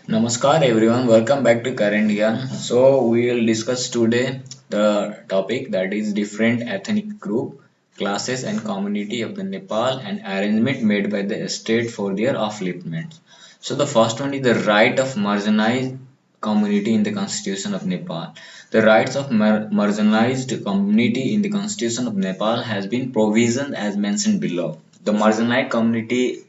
Namaskar everyone, welcome back to Current Yarn. So we will discuss today the topic that is different ethnic group, classes and community of the Nepal and arrangement made by the state for their upliftment. So the first one is the right of marginalized community in the Constitution of Nepal. The rights of marginalized community in the Constitution of Nepal has been provisioned as mentioned below. The marginalized community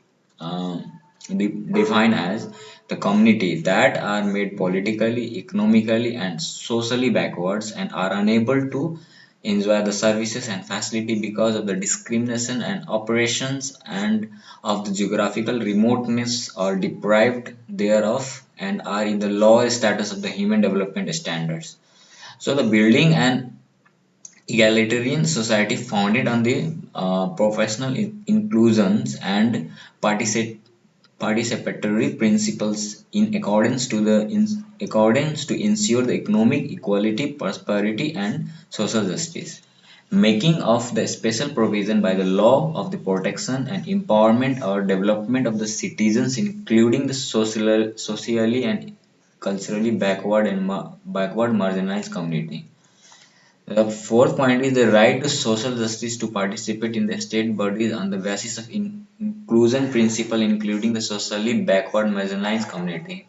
defined as the community that are made politically, economically, and socially backwards and are unable to enjoy the services and facility because of the discrimination and operations and of the geographical remoteness or deprived thereof and are in the lower status of the human development standards. So the building an egalitarian society founded on the professional inclusions and participation participatory principles in accordance to ensure the economic equality, prosperity, and social justice. Making of the special provision by the law of the protection and empowerment or development of the citizens, including the socially and culturally backward and backward marginalized community. The fourth point is the right to social justice to participate in the state bodies on the basis of inclusion principle, including the socially backward marginalized community.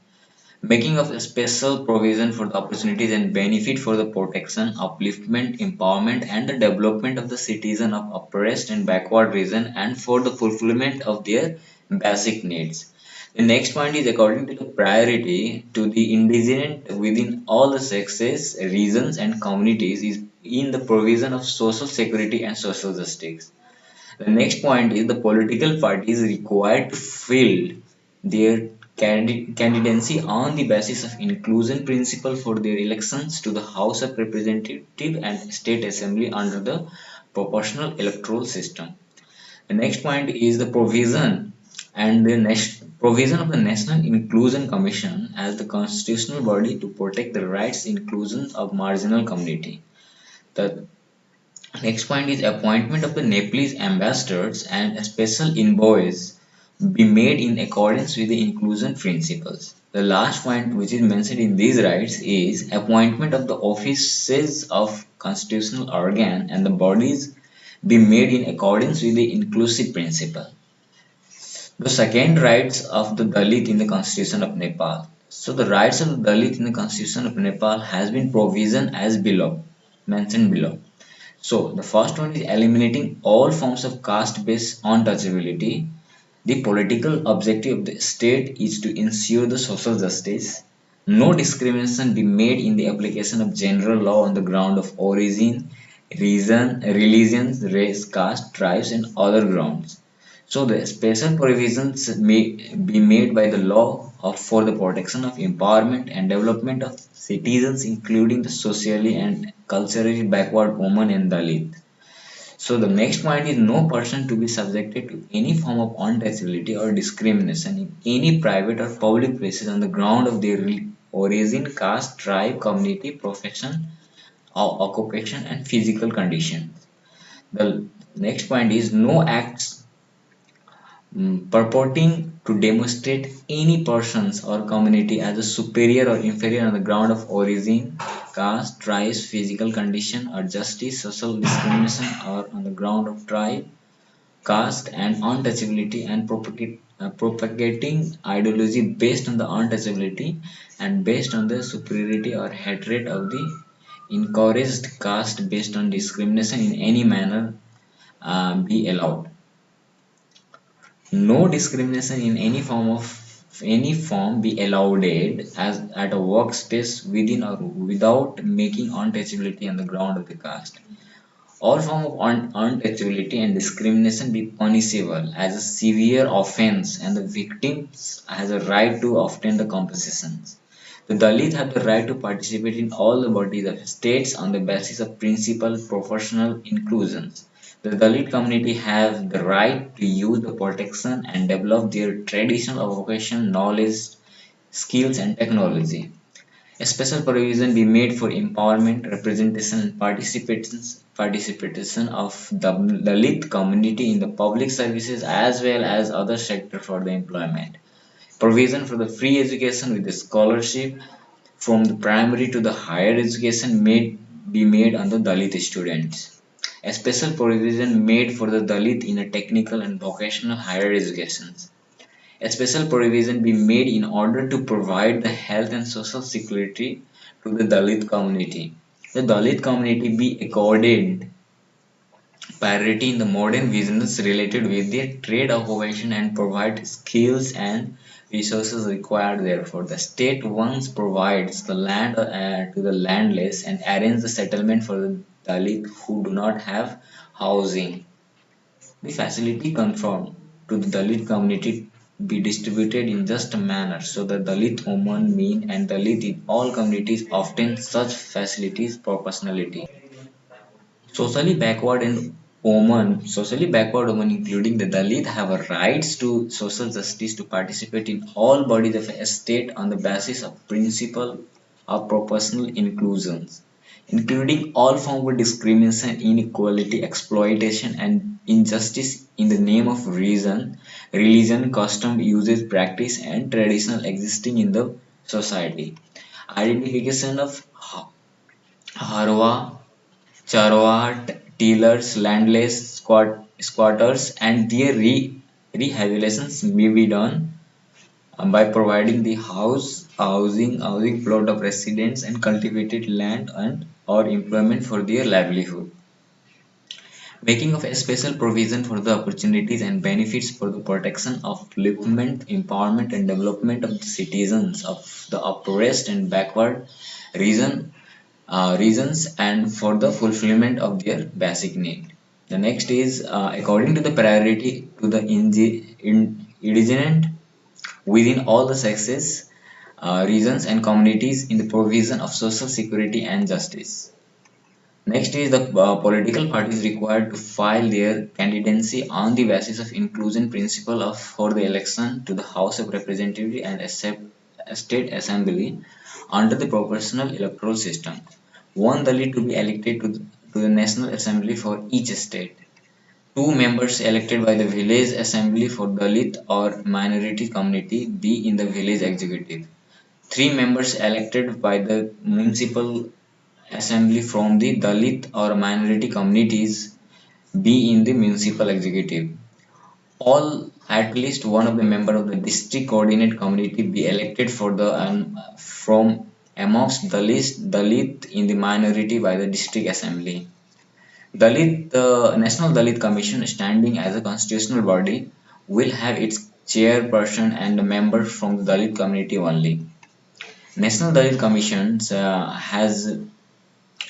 Making of a special provision for the opportunities and benefit for the protection, upliftment, empowerment, and the development of the citizen of oppressed and backward region and for the fulfillment of their basic needs. The next point is according to the priority to the indigent within all the sexes, regions, and communities is in the provision of social security and social justice. The next point is the political parties required to fill their candidacy on the basis of inclusion principle for their elections to the House of Representatives and State Assembly under the proportional electoral system. The next point is the provision and the next provision of the National Inclusion Commission as the constitutional body to protect the rights inclusion of marginal community. The next point is appointment of the Nepalese ambassadors and a special envoys be made in accordance with the inclusion principles. The last point which is mentioned in these rights is appointment of the offices of constitutional organ and the bodies be made in accordance with the inclusive principle. The second rights of the Dalit in the Constitution of Nepal. So the rights of the Dalit in the Constitution of Nepal has been provision as below, mentioned below. So the first one is eliminating all forms of caste-based untouchability. The political objective of the state is to ensure the social justice. No discrimination be made in the application of general law on the ground of origin, reason, religions, race, caste, tribes, and other grounds. So the special provisions may be made by the law for the protection of empowerment and development of citizens, including the socially and culturally backward women and Dalit. So the next point is no person to be subjected to any form of untouchability or discrimination in any private or public places on the ground of their origin, caste, tribe, community, profession, or occupation, and physical condition. The next point is no acts purporting to demonstrate any persons or community as a superior or inferior on the ground of origin, caste, race, physical condition, or justice, social discrimination, or on the ground of tribe, caste, and untouchability, and propagating ideology based on the untouchability and based on the superiority or hatred of the encouraged caste based on discrimination in any manner be allowed. No discrimination in any form be allowed as at a workspace within or without making untouchability on the ground of the caste. All form of untouchability and discrimination be punishable as a severe offense and the victims has a right to obtain the compensations. The Dalit have the right to participate in all the bodies of states on the basis of principal proportional inclusions. The Dalit community have the right to use the protection and develop their traditional vocation, knowledge, skills and technology. A special provision be made for empowerment, representation, and participation of the Dalit community in the public services as well as other sector for the employment. provision for the free education with the scholarship from the primary to the higher education may be made on the Dalit students. A special provision made for the Dalit in a technical and vocational higher educations. A special provision be made in order to provide the health and social security to the Dalit community. The Dalit community be accorded priority in the modern business related with their trade operation and provide skills and resources required therefore. The state once provides the land to the landless and arrange the settlement for the Dalit who do not have housing. The facility conform to the Dalit community be distributed in just a manner so the Dalit women, men and Dalit in all communities obtain such facilities proportionality. Socially backward women, including the Dalit, have a rights to social justice to participate in all bodies of a state on the basis of principle of proportional inclusion, including all forms of discrimination, inequality, exploitation, and injustice in the name of reason, religion, custom, usage, practice, and traditional existing in the society. Identification of Harwa Charwat, tillers, landless, squatters, and their rehabilitations may be done by providing the housing plot of residence and cultivated land and or employment for their livelihood. Making of a special provision for the opportunities and benefits for the protection, upliftment, empowerment, and development of the citizens of the oppressed and backward region reasons and for the fulfillment of their basic need. The next is according to the priority to the indigent within all the sexes, regions, and communities in the provision of social security and justice. Next is the political parties required to file their candidacy on the basis of inclusion principle of for the election to the House of Representatives and a state assembly under the proportional electoral system. One Dalit to be elected to the National Assembly for each state. Two members elected by the village assembly for Dalit or minority community be in the village executive. Three members elected by the municipal assembly from the Dalit or minority communities be in the municipal executive. All at least one of the member of the district coordinate committee be elected for the from amongst the list Dalit in the minority by the district assembly. The National Dalit Commission, standing as a constitutional body, will have its chairperson and members from the Dalit community only. National Dalit Commission has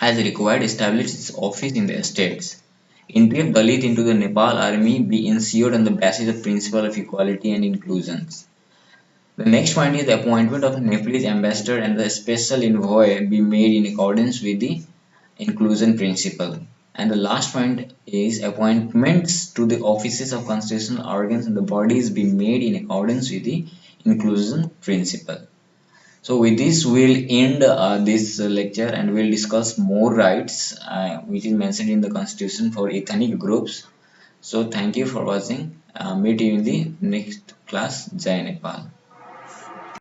required established its office in the states. Entry of Dalit into the Nepal army be ensured on the basis of principle of equality and inclusion. The next point is the appointment of Nepalese ambassador and the special envoy be made in accordance with the inclusion principle. And the last point is appointments to the offices of constitutional organs and the bodies be made in accordance with the inclusion principle. So with this, we'll end this lecture and we'll discuss more rights which is mentioned in the constitution for ethnic groups. So thank you for watching. Meet you in the next class. Jai Nepal.